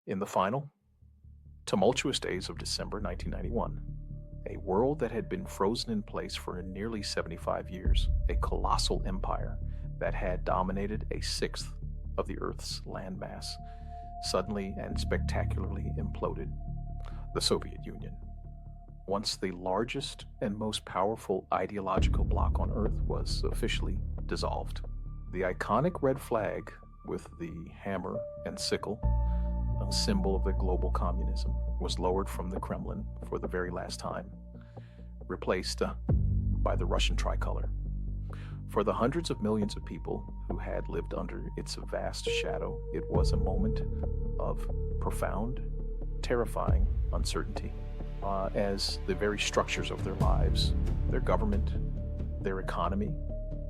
In the final, tumultuous days of December 1991, a world that had been frozen in place for nearly 75 years, a colossal empire that had dominated a sixth of the Earth's landmass, suddenly and spectacularly imploded. The Soviet Union, once the largest and most powerful ideological bloc on Earth, was officially dissolved. The iconic red flag with the hammer and sickle, a symbol of the global communism, was lowered from the Kremlin for the very last time, replaced by the Russian tricolor. For the hundreds of millions of people who had lived under its vast shadow, it was a moment of profound, terrifying uncertainty, as the very structures of their lives, their government, their economy,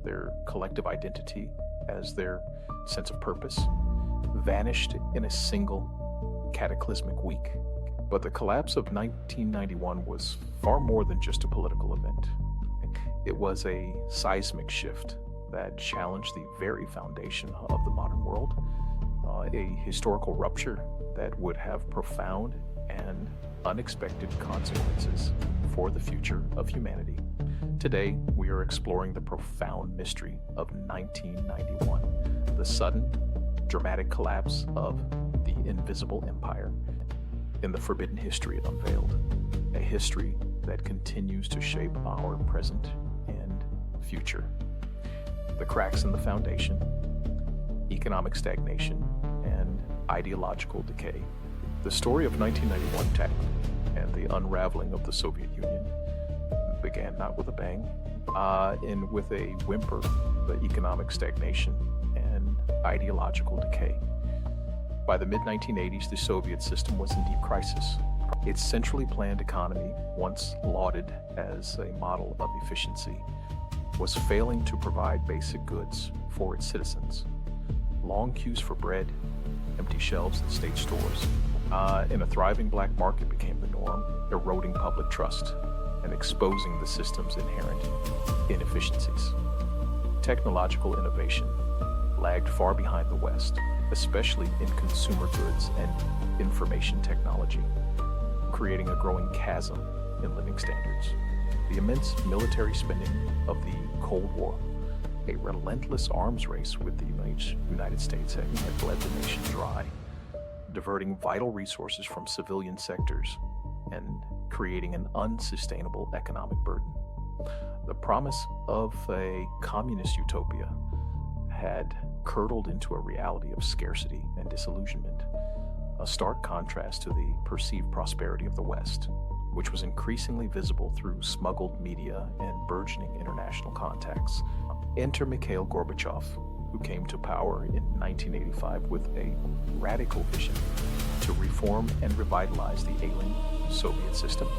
their collective identity, as their sense of purpose, vanished in a single cataclysmic week. But the collapse of 1991 was far more than just a political event. It was a seismic shift that challenged the very foundation of the modern world, a historical rupture that would have profound and unexpected consequences for the future of humanity. Today, we are exploring the profound mystery of 1991, the sudden, dramatic collapse of the invisible empire, in the forbidden history it unveiled, a history that continues to shape our present and future. The cracks in the foundation, economic stagnation, and ideological decay. The story of 1991 tech and the unraveling of the Soviet Union began not with a bang, and with a whimper, the economic stagnation and ideological decay. By the mid-1980s, the Soviet system was in deep crisis. Its centrally planned economy, once lauded as a model of efficiency, was failing to provide basic goods for its citizens. Long queues for bread, empty shelves in state stores, and a thriving black market became the norm, eroding public trust and exposing the system's inherent inefficiencies. Technological innovation lagged far behind the West, especially in consumer goods and information technology, creating a growing chasm in living standards. The immense military spending of the Cold War, a relentless arms race with the United States, had bled the nation dry, diverting vital resources from civilian sectors and creating an unsustainable economic burden. The promise of a communist utopia had curdled into a reality of scarcity and disillusionment, a stark contrast to the perceived prosperity of the West, which was increasingly visible through smuggled media and burgeoning international contacts. Enter Mikhail Gorbachev, who came to power in 1985 with a radical vision to reform and revitalize the ailing Soviet system.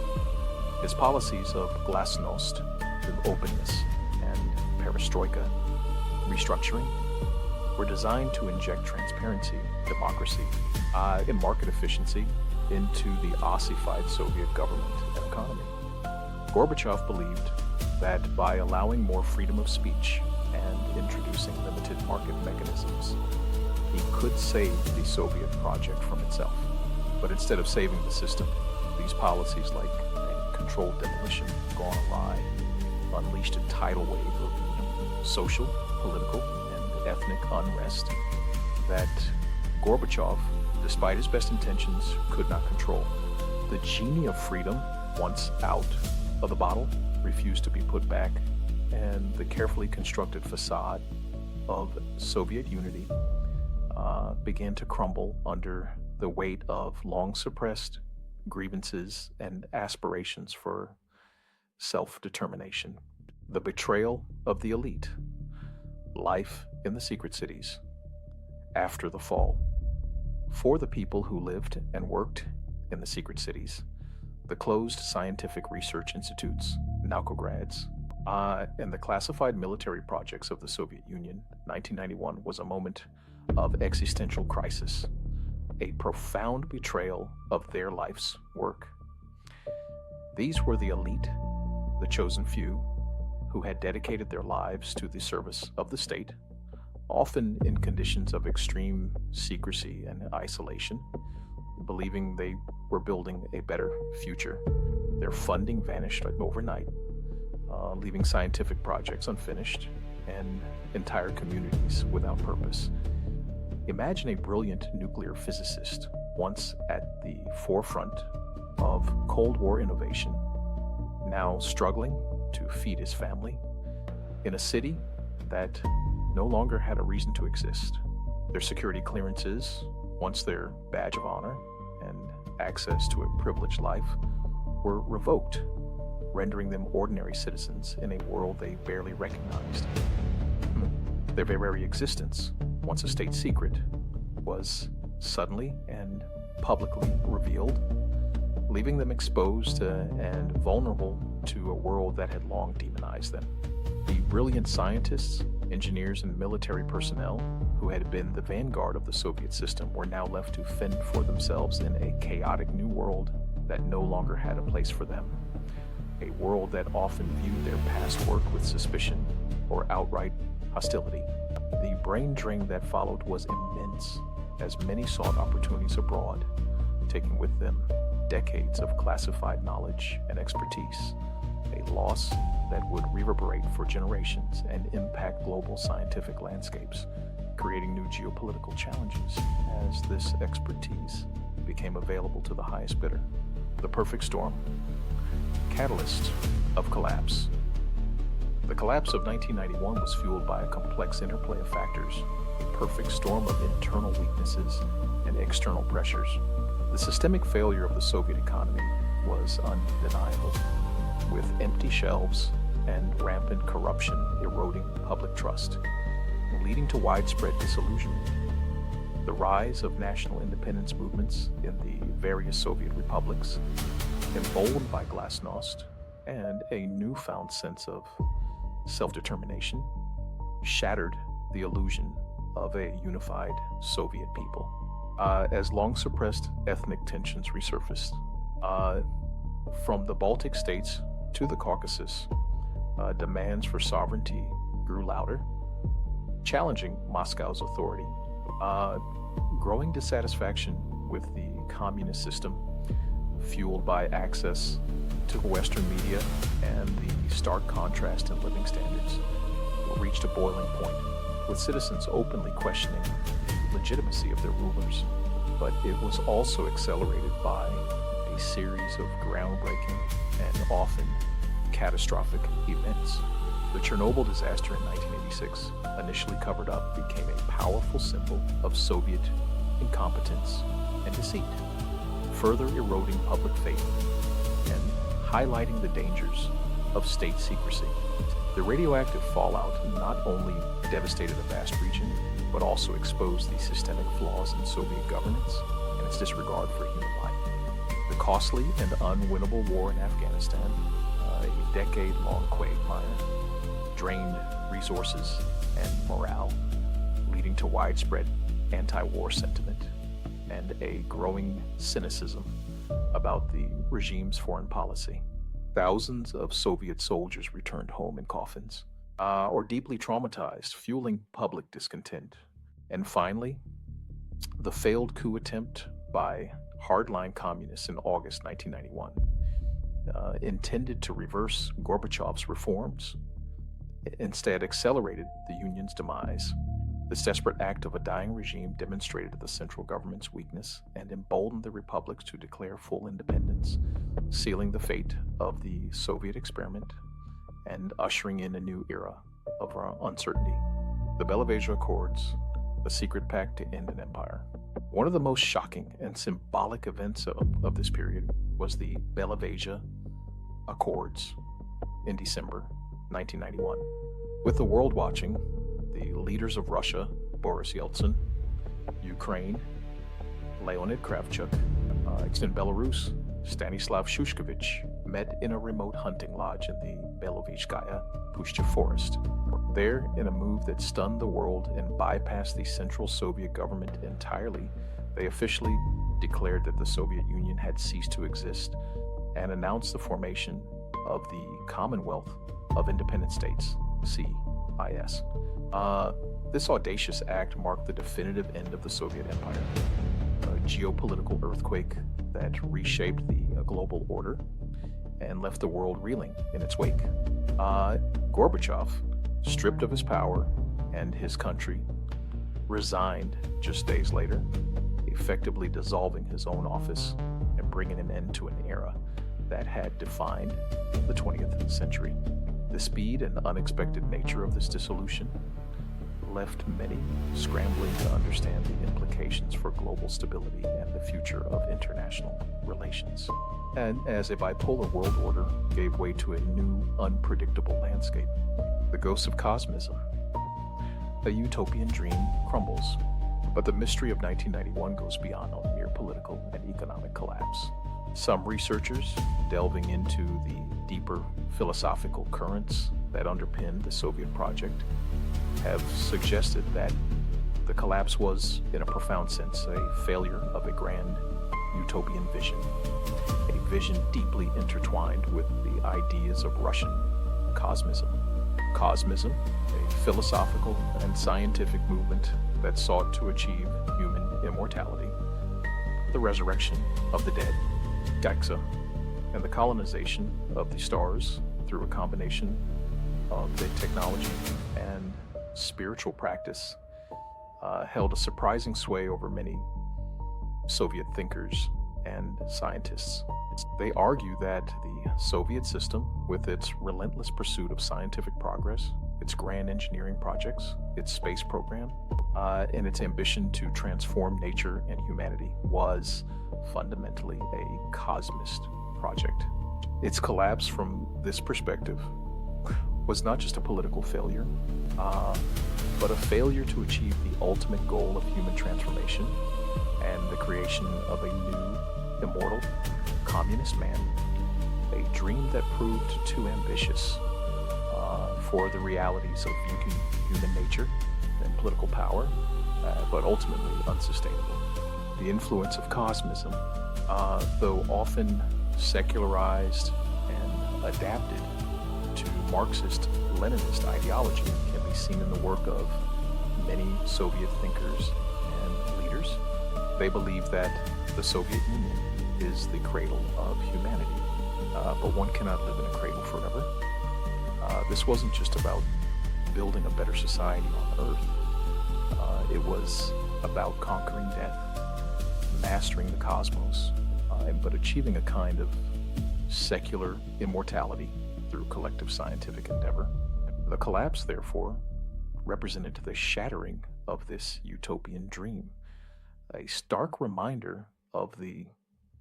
His policies of Glasnost, openness, and Perestroika, restructuring, were designed to inject transparency, democracy, and market efficiency into the ossified Soviet government and economy. Gorbachev believed that by allowing more freedom of speech and introducing limited market mechanisms, he could save the Soviet project from itself. But instead of saving the system, these policies, like a controlled demolition gone awry, unleashed a tidal wave of social, political, and ethnic unrest that Gorbachev, despite his best intentions, could not control. The genie of freedom, once out of the bottle, refused to be put back, and the carefully constructed facade of Soviet unity began to crumble under the weight of long-suppressed grievances and aspirations for self-determination. The betrayal of the elite, life in the secret cities, after the fall. For the people who lived and worked in the secret cities, the closed scientific research institutes, Naukograds, and the classified military projects of the Soviet Union, 1991 was a moment of existential crisis, a profound betrayal of their life's work. These were the elite, the chosen few, who had dedicated their lives to the service of the state, often in conditions of extreme secrecy and isolation, believing they were building a better future. Their funding vanished overnight, leaving scientific projects unfinished and entire communities without purpose. Imagine a brilliant nuclear physicist, once at the forefront of Cold War innovation, now struggling to feed his family in a city that no longer had a reason to exist. Their security clearances, once their badge of honor and access to a privileged life, were revoked, rendering them ordinary citizens in a world they barely recognized. Their very existence, once a state secret, was suddenly and publicly revealed, leaving them exposed and vulnerable to a world that had long demonized them. The brilliant scientists, engineers, and military personnel who had been the vanguard of the Soviet system were now left to fend for themselves in a chaotic new world that no longer had a place for them. A world that often viewed their past work with suspicion or outright hostility. The brain drain that followed was immense, as many sought opportunities abroad, taking with them decades of classified knowledge and expertise, a loss that would reverberate for generations and impact global scientific landscapes, creating new geopolitical challenges as this expertise became available to the highest bidder. The perfect storm. Catalyst of collapse. The collapse of 1991 was fueled by a complex interplay of factors, a perfect storm of internal weaknesses and external pressures. The systemic failure of the Soviet economy was undeniable, with empty shelves and rampant corruption eroding public trust, leading to widespread disillusionment. The rise of national independence movements in the various Soviet republics, emboldened by Glasnost and a newfound sense of self-determination, shattered the illusion of a unified Soviet people. As long-suppressed ethnic tensions resurfaced, from the Baltic states to the Caucasus, demands for sovereignty grew louder, challenging Moscow's authority. Growing dissatisfaction with the communist system, fueled by access to Western media and the stark contrast in living standards, reached a boiling point, with citizens openly questioning the legitimacy of their rulers. But it was also accelerated by a series of groundbreaking and often catastrophic events. The Chernobyl disaster in 1986, initially covered up, became a powerful symbol of Soviet incompetence and deceit, further eroding public faith and highlighting the dangers of state secrecy. The radioactive fallout not only devastated a vast region, but also exposed the systemic flaws in Soviet governance and its disregard for human life. The costly and unwinnable war in Afghanistan, a decade-long quagmire, drained resources and morale, leading to widespread anti-war sentiment and a growing cynicism about the regime's foreign policy. Thousands of Soviet soldiers returned home in coffins, or deeply traumatized, fueling public discontent. And finally, the failed coup attempt by hardline communists in August 1991, intended to reverse Gorbachev's reforms, instead accelerated the Union's demise. This desperate act of a dying regime demonstrated the central government's weakness and emboldened the republics to declare full independence, sealing the fate of the Soviet experiment and ushering in a new era of uncertainty. The Belavezha Accords, a secret pact to end an empire. One of the most shocking and symbolic events of this period was the Belavezha Accords in December 1991. With the world watching, the leaders of Russia, Boris Yeltsin, Ukraine, Leonid Kravchuk, extend Belarus, Stanislav Shushkevich, met in a remote hunting lodge in the Belovezhskaya Pushcha forest. There, in a move that stunned the world and bypassed the Central Soviet government entirely, they officially declared that the Soviet Union had ceased to exist and announced the formation of the Commonwealth of Independent States, CIS. This audacious act marked the definitive end of the Soviet Empire. a geopolitical earthquake that reshaped the global order and left the world reeling in its wake. Gorbachev, stripped of his power and his country, resigned just days later, effectively dissolving his own office and bringing an end to an era that had defined the 20th century. The speed and unexpected nature of this dissolution left many scrambling to understand the implications for global stability and the future of international relations. And as a bipolar world order gave way to a new, unpredictable landscape, the ghosts of Cosmism, a utopian dream crumbles. But the mystery of 1991 goes beyond a mere political and economic collapse. Some researchers, delving into the deeper philosophical currents that underpin the Soviet project, have suggested that the collapse was, in a profound sense, a failure of a grand utopian vision, a vision deeply intertwined with the ideas of Russian Cosmism. Cosmism, a philosophical and scientific movement that sought to achieve human immortality, the resurrection of the dead, Gaxa, and the colonization of the stars through a combination of the technology and spiritual practice, held a surprising sway over many Soviet thinkers and scientists. They argue that the Soviet system, with its relentless pursuit of scientific progress, its grand engineering projects, its space program, and its ambition to transform nature and humanity, was fundamentally a cosmist project. Its collapse from this perspective was not just a political failure, but a failure to achieve the ultimate goal of human transformation and the creation of a new, immortal, communist man, a dream that proved too ambitious for the realities of human nature and political power, but ultimately unsustainable. The influence of Cosmism, though often secularized and adapted to Marxist-Leninist ideology, can be seen in the work of many Soviet thinkers and leaders. They believe that the Soviet Union is the cradle of humanity, but one cannot live in a cradle forever. This wasn't just about building a better society on Earth. It was about conquering death, mastering the cosmos, but achieving a kind of secular immortality through collective scientific endeavor. The collapse, therefore, represented the shattering of this utopian dream, a stark reminder of the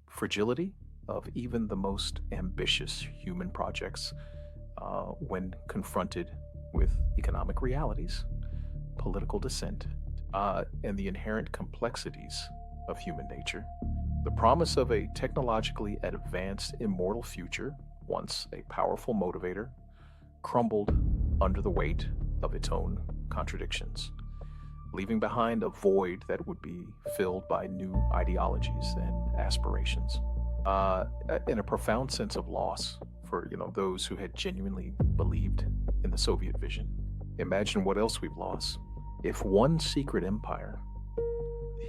fragility of even the most ambitious human projects when confronted with economic realities, political dissent, and the inherent complexities of human nature. The promise of a technologically advanced, immortal future, once a powerful motivator, crumbled under the weight of its own contradictions, leaving behind a void that would be filled by new ideologies and aspirations. In a profound sense of loss for those who had genuinely believed in the Soviet vision. Imagine what else we've lost. If one secret empire,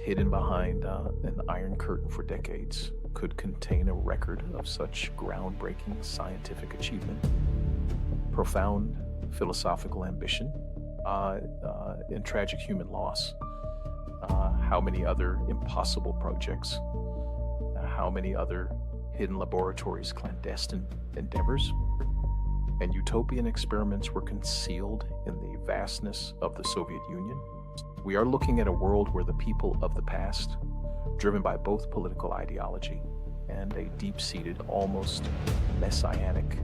hidden behind an iron curtain for decades, could contain a record of such groundbreaking scientific achievement, profound philosophical ambition, and tragic human loss, how many other impossible projects, how many other hidden laboratories, clandestine endeavors, and utopian experiments were concealed in the vastness of the Soviet Union. We are looking at a world where the people of the past, driven by both political ideology and a deep-seated, almost messianic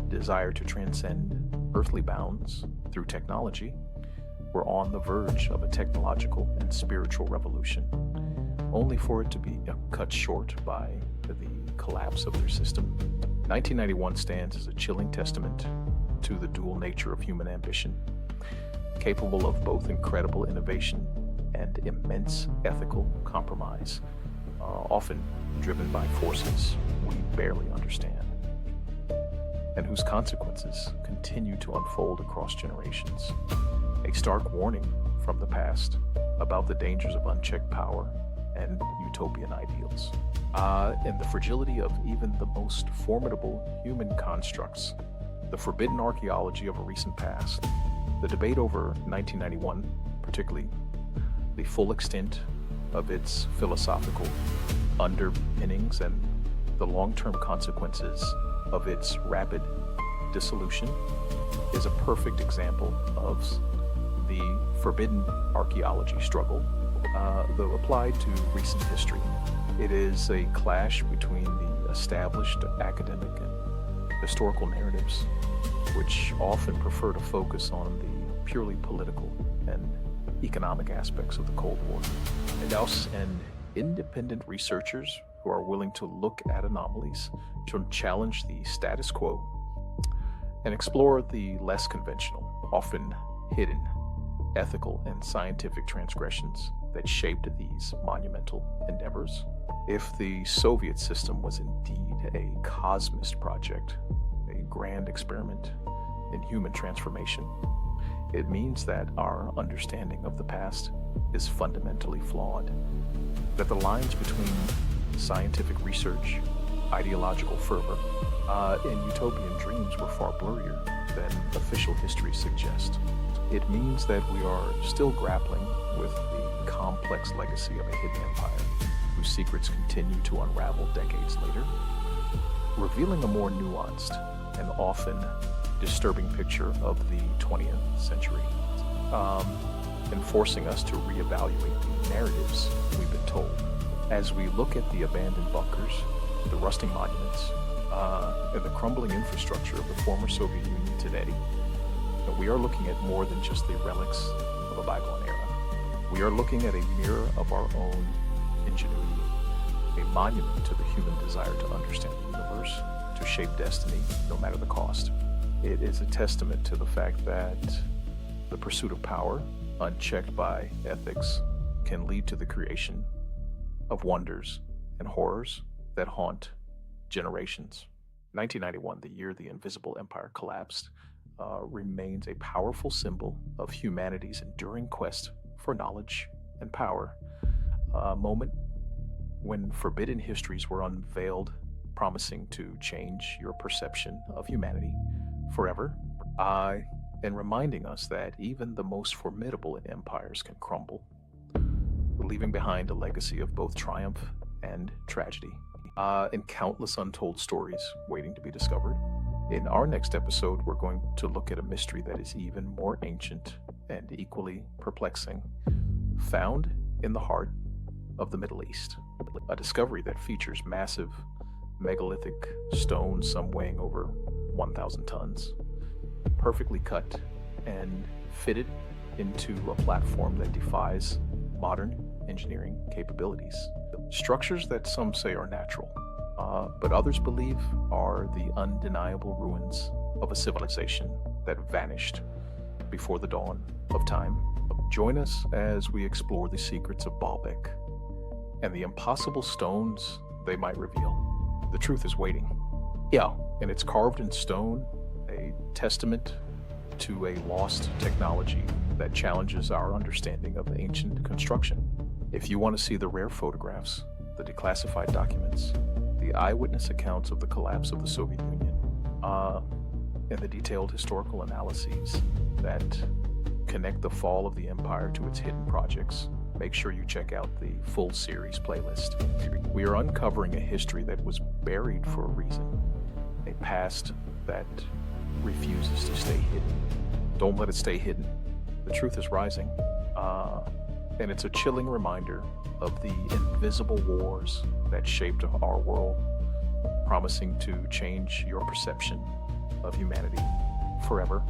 desire to transcend earthly bounds through technology, were on the verge of a technological and spiritual revolution, only for it to be cut short by the collapse of their system. 1991 stands as a chilling testament to the dual nature of human ambition, capable of both incredible innovation and immense ethical compromise, often driven by forces we barely understand, and whose consequences continue to unfold across generations. A stark warning from the past about the dangers of unchecked power and utopian ideals, and the fragility of even the most formidable human constructs, the forbidden archaeology of a recent past, the debate over 1991, particularly the full extent of its philosophical underpinnings and the long-term consequences of its rapid dissolution, is a perfect example of the forbidden archaeology struggle, though applied to recent history. It is a clash between the established academic and historical narratives, which often prefer to focus on the purely political and economic aspects of the Cold War, and independent researchers who are willing to look at anomalies, to challenge the status quo, and explore the less conventional, often hidden, ethical and scientific transgressions that shaped these monumental endeavors. If the Soviet system was indeed a cosmist project, a grand experiment in human transformation, it means that our understanding of the past is fundamentally flawed, that the lines between scientific research, ideological fervor, and utopian dreams were far blurrier than official history suggests. It means that we are still grappling with the complex legacy of a hidden empire whose secrets continue to unravel decades later, revealing a more nuanced and often disturbing picture of the 20th century, and forcing us to reevaluate the narratives we've been told. As we look at the abandoned bunkers, the rusting monuments, and the crumbling infrastructure of the former Soviet Union today, we are looking at more than just the relics of a bygone era. We are looking at a mirror of our own ingenuity, a monument to the human desire to understand the universe, to shape destiny, no matter the cost. It is a testament to the fact that the pursuit of power, unchecked by ethics, can lead to the creation of wonders and horrors that haunt generations. 1991, the year the invisible empire collapsed, remains a powerful symbol of humanity's enduring quest for knowledge and power, a moment when forbidden histories were unveiled, promising to change your perception of humanity forever, and reminding us that even the most formidable empires can crumble, leaving behind a legacy of both triumph and tragedy, and countless untold stories waiting to be discovered. In our next episode, we're going to look at a mystery that is even more ancient and equally perplexing, found in the heart of the Middle East, a discovery that features massive megalithic stones, some weighing over 1,000 tons, perfectly cut and fitted into a platform that defies modern engineering capabilities. Structures that some say are natural, but others believe are the undeniable ruins of a civilization that vanished before the dawn of time. Join us as we explore the secrets of Baalbek and the impossible stones they might reveal. The truth is waiting. Yeah, and it's carved in stone, a testament to a lost technology that challenges our understanding of ancient construction. If you want to see the rare photographs, the declassified documents, the eyewitness accounts of the collapse of the Soviet Union, and the detailed historical analyses that connect the fall of the empire to its hidden projects, make sure you check out the full series playlist. We are uncovering a history that was buried for a reason, a past that refuses to stay hidden. Don't let it stay hidden. The truth is rising, and it's a chilling reminder of the invisible wars that shaped our world, promising to change your perception of humanity forever.